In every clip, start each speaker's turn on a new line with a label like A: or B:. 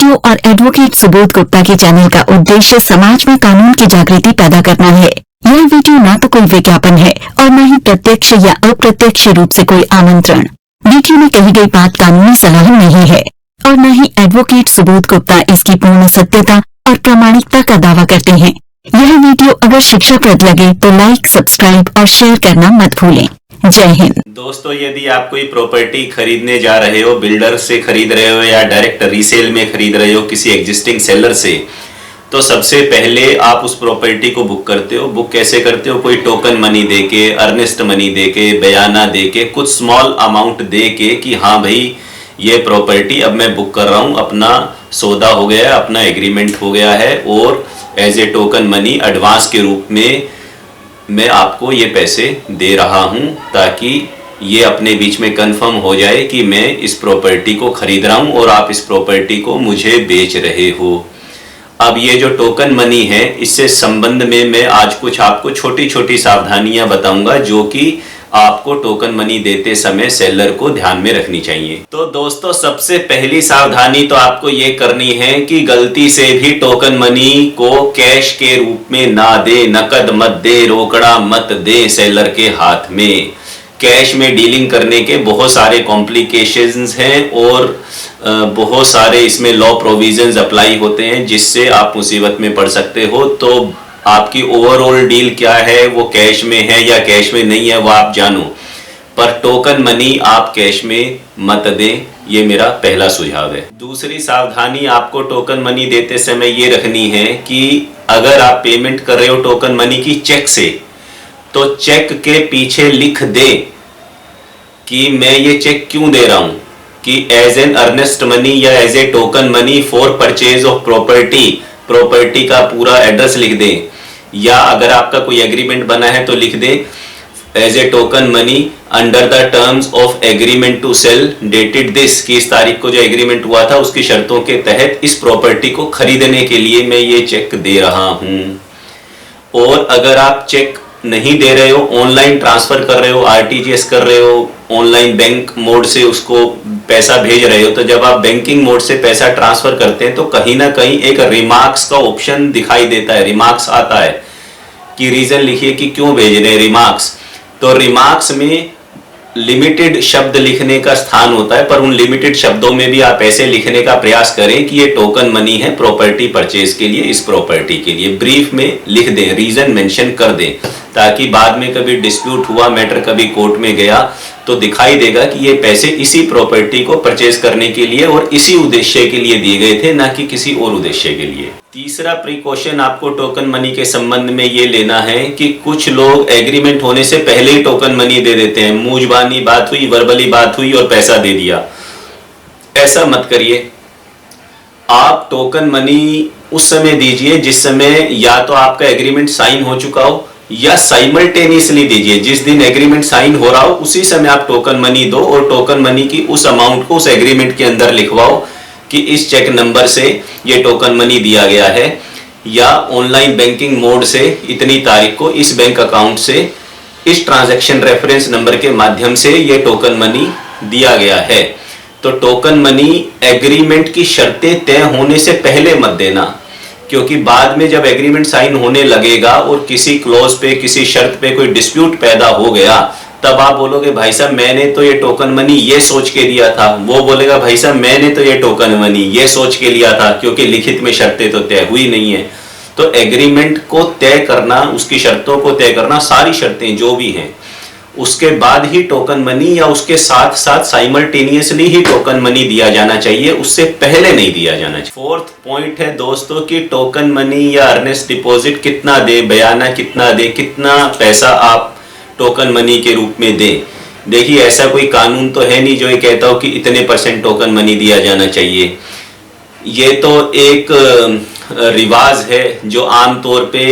A: Video और advocate Subodh Gupta के channel का उद्देश्य समाज में कानून की जागृति पैदा करना है। यह वीडियो न तो कोई विज्ञापन है और न ही प्रत्यक्ष या अप्रत्यक्ष रूप से कोई आमंत्रण। वीडियो में कही गई बात कानूनी सलाह नहीं है और न ही एडवोकेट सुबोध गुप्ता इसकी पूर्ण सत्यता और प्रामाणिकता का दावा करते हैं। यह वीडियो अगर शिक्षाप्रद लगे तो लाइक, सब्सक्राइब और शेयर करना मत भूलें। जय हिंद।
B: दोस्तों, यदि आप कोई प्रॉपर्टी खरीदने जा रहे हो, बिल्डर से खरीद रहे हो या डायरेक्ट रीसेल में खरीद रहे हो किसी एग्जिस्टिंग सेलर से, तो सबसे पहले आप उस प्रॉपर्टी को बुक करते हो। बुक कैसे करते हो? कोई टोकन मनी देके, अर्नेस्ट मनी देके, बयाना देके, कुछ स्मॉल अमाउंट देके कि हाँ भाई ये प्रॉपर्टी अब मैं बुक कर रहा हूँ, अपना सौदा हो गया है, अपना एग्रीमेंट हो गया है और as a token money advance के रूप में मैं आपको ये पैसे दे रहा हूं ताकि ये अपने बीच में कंफर्म हो जाए कि मैं इस प्रॉपर्टी को खरीद रहा हूं और आप इस प्रॉपर्टी को मुझे बेच रहे हो। अब ये जो टोकन मनी है, इससे संबंध में मैं आज कुछ आपको छोटी छोटी सावधानियां बताऊंगा जो कि आपको टोकन मनी देते समय सेलर को ध्यान में रखनी चाहिए। तो दोस्तों, सबसे पहली सावधानी तो आपको ये करनी है कि गलती से भी टोकन मनी को कैश के रूप में ना दे, नकद मत दे, रोकड़ा मत दे सेलर के हाथ में। कैश में डीलिंग करने के बहुत सारे कॉम्प्लिकेशंस हैं और बहुत सारे इसमें लॉ प्रोविजंस अप्लाई होते हैं जिससे आप मुसीबत में पड़ सकते हो। तो आपकी ओवरऑल डील क्या है, वो कैश में है या कैश में नहीं है, वो आप जानो, पर टोकन मनी आप कैश में मत दें। ये मेरा पहला सुझाव है। दूसरी सावधानी आपको टोकन मनी देते समय ये रखनी है कि अगर आप पेमेंट कर रहे हो टोकन मनी की चेक से, तो चेक के पीछे लिख दे कि मैं ये चेक क्यों दे रहा हूं, कि एज एन अर्नेस्ट मनी या as a token money for purchase of property का पूरा एड्रेस लिख दें, या अगर आपका कोई एग्रीमेंट बना है तो लिख दें as a token money under the terms of agreement to sale dated this, कि इस तारीख को जो एग्रीमेंट हुआ था उसकी शर्तों के तहत इस प्रॉपर्टी को खरीदने के लिए मैं ये चेक दे रहा हूं। और अगर आप चेक नहीं दे रहे हो, ऑनलाइन ट्रांसफर कर रहे हो, आरटीजीएस कर रहे हो, ऑनलाइन बैंक मोड से उसको पैसा भेज रहे हो, तो जब आप बैंकिंग मोड से पैसा ट्रांसफर करते हैं तो कहीं ना कहीं एक रिमार्क्स का ऑप्शन दिखाई देता है, रिमार्क्स आता है कि रीजन लिखिए कि क्यों भेज रहे हैं रिमार्क्स। तो रिमार्क्स में लिमिटेड शब्द लिखने का स्थान होता है, पर उन लिमिटेड शब्दों में भी आप ऐसे लिखने का प्रयास करें कि ये टोकन मनी है प्रॉपर्टी परचेज के लिए, इस प्रॉपर्टी के लिए। ब्रीफ में लिख दें, रीजन मेंशन कर दें, ताकि बाद में कभी डिस्प्यूट हुआ, मैटर कभी कोर्ट में गया तो दिखाई देगा कि ये पैसे इसी प्रॉपर्टी को परचेज करने के लिए और इसी उद्देश्य के लिए दिए गए थे, ना कि किसी और उद्देश्य के लिए। तीसरा प्रिकॉशन आपको टोकन मनी के संबंध में ये लेना है कि कुछ लोग एग्रीमेंट होने से पहले ही टोकन मनी दे देते हैं। मुंह जुबानी बात हुई, वर्बली बात हुई और पैसा दे दिया। ऐसा मत करिए। आप टोकन मनी उस समय दीजिए जिस समय या तो आपका एग्रीमेंट साइन हो चुका हो, या साइमल्टेनियसली दीजिए। जिस दिन एग्रीमेंट साइन हो रहा हो उसी समय आप टोकन मनी दो और टोकन मनी की उस अमाउंट को उस एग्रीमेंट के अंदर लिखवाओ कि इस चेक नंबर से ये टोकन मनी दिया गया है, या ऑनलाइन बैंकिंग मोड से इतनी तारीख को इस बैंक अकाउंट से इस ट्रांजैक्शन रेफरेंस नंबर के माध्यम से ये टोकन मनी दिया गया है। तो टोकन मनी एग्रीमेंट की शर्तें तय होने से पहले मत देना, क्योंकि बाद में जब एग्रीमेंट साइन होने लगेगा और किसी क्लॉज पे, किसी शर्त पे कोई डिस्प्यूट पैदा हो गया, तब आप बोलोगे भाई साहब मैंने तो ये टोकन मनी ये सोच के दिया था, वो बोलेगा भाई साहब मैंने तो ये टोकन मनी ये सोच के लिया था, क्योंकि लिखित में शर्तें तो तय हुई नहीं है। तो एग्रीमेंट को तय करना, उसकी शर्तों को तय करना, सारी शर्तें जो भी हैं, उसके बाद ही टोकन मनी या उसके साथ साथ साइमल्टेनियसली ही टोकन मनी दिया जाना चाहिए, उससे पहले नहीं दिया जाना चाहिए। फोर्थ पॉइंट है दोस्तों कि टोकन मनी या अर्नेस्ट डिपॉजिट कितना दे, बयाना कितना दे, कितना पैसा आप टोकन मनी के रूप में दें। देखिए, ऐसा कोई कानून तो है नहीं जो ये कहता हो कि इतने % टोकन मनी दिया जाना चाहिए। ये तो एक रिवाज है जो आमतौर पे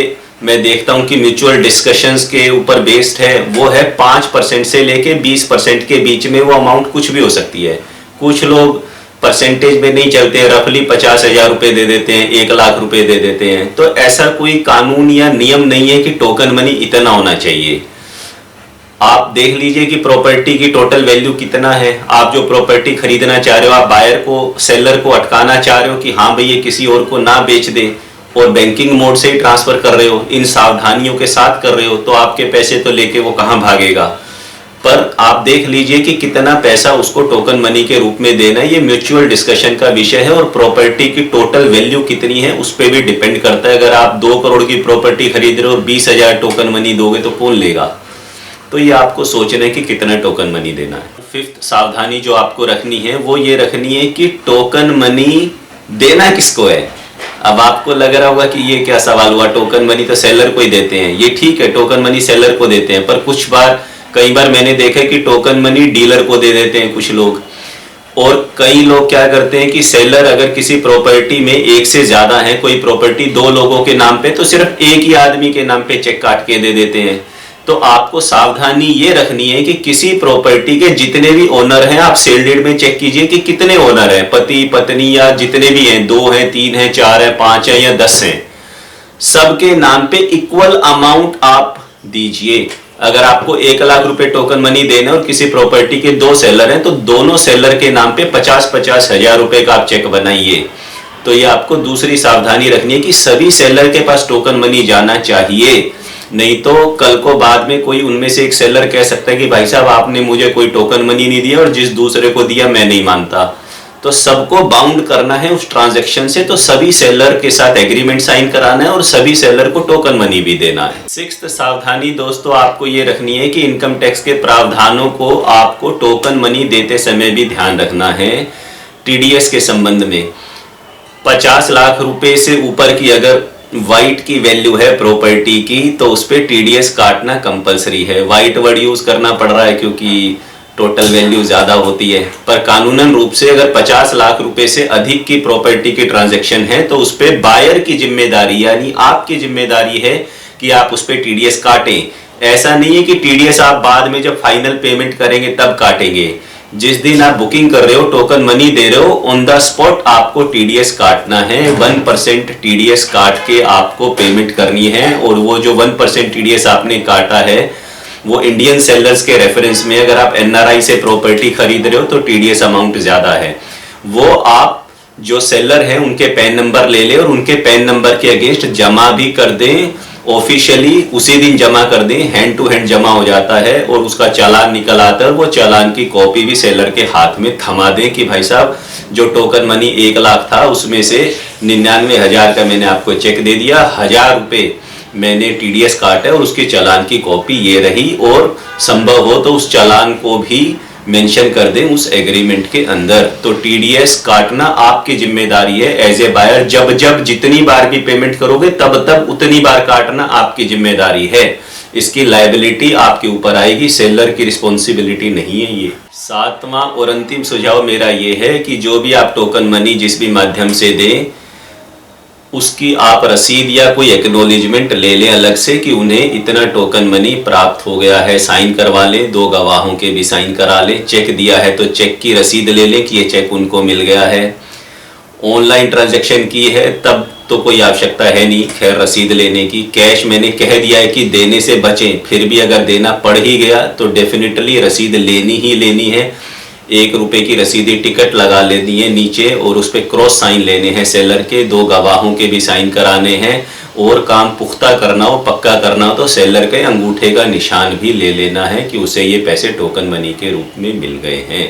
B: मैं देखता हूं कि म्यूचुअल डिस्कशंस के ऊपर बेस्ड है। वो है 5% से लेके 20% के बीच में वो अमाउंट कुछ भी हो सकती है। कुछ लोग परसेंटेज में नहीं चलते, रफली 50,000 रुपए दे देते हैं, 1 लाख रुपए दे देते हैं। तो ऐसा कोई कानून या नियम नहीं है कि टोकन मनी इतना होना चाहिए। आप देख लीजिए कि प्रॉपर्टी की टोटल वैल्यू कितना है। आप जो प्रॉपर्टी खरीदना चाह रहे हो, आप बायर को, सेलर को अटकाना चाह रहे हो कि हाँ भाई ये किसी और को ना बेच दे, और बैंकिंग मोड से ही ट्रांसफर कर रहे हो, इन सावधानियों के साथ कर रहे हो, तो आपके पैसे तो लेके वो कहाँ भागेगा। पर आप देख लीजिए कि कितना पैसा उसको टोकन मनी के रूप में देना है, ये म्यूचुअल डिस्कशन का विषय है। और प्रॉपर्टी की टोटल वैल्यू कितनी है उस पर भी डिपेंड करता है। अगर आप 2 करोड़ की प्रॉपर्टी खरीद रहे हो और 20,000 टोकन मनी दोगे तो कौन लेगा। तो ये आपको सोचना है कि कितना टोकन मनी देना है। फिफ्थ सावधानी जो आपको रखनी है वो ये रखनी है कि टोकन मनी देना किसको है। अब आपको लग रहा होगा कि ये क्या सवाल हुआ, टोकन मनी तो सेलर को ही देते हैं। ये ठीक है, टोकन मनी सेलर को देते हैं, पर कई बार मैंने देखा कि टोकन मनी डीलर को दे देते हैं कुछ लोग। और कई लोग क्या करते हैं कि सेलर अगर किसी प्रॉपर्टी में एक से ज्यादा है, कोई प्रॉपर्टी 2 लोगों के नाम पे, तो सिर्फ एक ही आदमी के नाम पे चेक काट के दे देते हैं। तो आपको सावधानी ये रखनी है कि किसी प्रॉपर्टी के जितने भी ओनर हैं, आप सेल डीड में चेक कीजिए कि कितने ओनर हैं, पति पत्नी या जितने भी हैं, 2 हैं, 3 हैं, 4 हैं, 5 हैं या 10 हैं, सबके नाम पे इक्वल अमाउंट आप दीजिए। अगर आपको 1 लाख रुपए टोकन मनी देना और किसी प्रॉपर्टी के 2 सेलर हैं, तो दोनों सेलर के नाम पे 50-50 हजार रुपए का आप चेक बनाइए। तो ये आपको दूसरी सावधानी रखनी है कि सभी सेलर के पास टोकन मनी जाना चाहिए। नहीं तो कल को बाद में कोई उनमें से एक सेलर कह सकता है कि भाई साहब आपने मुझे कोई टोकन मनी नहीं दिया और जिस दूसरे को दिया मैं नहीं मानता। तो सबको बाउंड करना है उस ट्रांजैक्शन से, तो सभी सेलर के साथ एग्रीमेंट साइन कराना है और सभी सेलर को टोकन मनी भी देना है। सिक्स्थ सावधानी दोस्तों आपको ये रखनी है कि इनकम टैक्स के प्रावधानों को आपको टोकन मनी देते समय भी ध्यान रखना है। टीडीएस के संबंध में 50 लाख रुपए से ऊपर की अगर वाइट की वैल्यू है प्रॉपर्टी की, तो उस पर टीडीएस काटना कंपलसरी है। वाइट वर्ड यूज करना पड़ रहा है क्योंकि टोटल वैल्यू ज्यादा होती है, पर कानूनन रूप से अगर 50 लाख रुपए से अधिक की प्रॉपर्टी की ट्रांजैक्शन है तो उस पर बायर की जिम्मेदारी यानी आपकी जिम्मेदारी है कि आप उस पर टीडीएस काटें। ऐसा नहीं है कि टीडीएस आप बाद में जब फाइनल पेमेंट करेंगे तब काटेंगे। जिस दिन आप बुकिंग कर रहे हो, टोकन मनी दे रहे हो, ऑन द स्पॉट आपको टीडीएस काटना है। 1% टीडीएस काट के आपको पेमेंट करनी है। और वो जो 1% टीडीएस आपने काटा है वो इंडियन सेलर्स के रेफरेंस में, अगर आप एनआरआई से प्रॉपर्टी खरीद रहे हो तो टीडीएस अमाउंट ज्यादा है। वो आप जो सेलर हैं उनके पैन नंबर ले लें और उनके पैन नंबर के अगेंस्ट जमा भी कर दें। ऑफिशियली उसी दिन जमा कर दें, हैंड टू हैंड जमा हो जाता है और उसका चालान निकल आता है। वो चालान की कॉपी भी सेलर के हाथ में थमा दें कि भाई साहब जो टोकन मनी 1 लाख था उसमें से 99,000 का मैंने आपको चेक दे दिया, 1,000 रुपए मैंने टीडीएस काटा और उसके चालान की कॉपी ये रही। और संभव हो तो उस चालान को भी मेंशन कर दें उस एग्रीमेंट के अंदर। तो टीडीएस काटना आपकी जिम्मेदारी है एज ए बायर। जब जब जितनी बार भी पेमेंट करोगे तब तब उतनी बार काटना आपकी जिम्मेदारी है। इसकी लायबिलिटी आपके ऊपर आएगी, सेलर की रिस्पॉन्सिबिलिटी नहीं है ये। 7वां और अंतिम सुझाव मेरा ये है कि जो भी आप टोकन मनी जिस भी माध्यम से दें उसकी आप रसीद या कोई एक्नॉलेजमेंट ले लें अलग से कि उन्हें इतना टोकन मनी प्राप्त हो गया है। साइन करवा लें, 2 गवाहों के भी साइन करा लें। चेक दिया है तो चेक की रसीद ले लें कि ये चेक उनको मिल गया है। ऑनलाइन ट्रांजैक्शन की है तब तो कोई आवश्यकता है नहीं खैर रसीद लेने की। कैश मैंने कह दिया है कि देने से बचें, फिर भी अगर देना पड़ ही गया तो डेफिनेटली रसीद लेनी ही लेनी है। 1 रुपए की रसीदी टिकट लगा लेनी है नीचे और उस पर क्रॉस साइन लेने हैं सेलर के, 2 गवाहों के भी साइन कराने हैं। और काम पुख्ता करना हो, पक्का करना हो तो सेलर के अंगूठे का निशान भी ले लेना है कि उसे ये पैसे टोकन मनी के रूप में मिल गए हैं।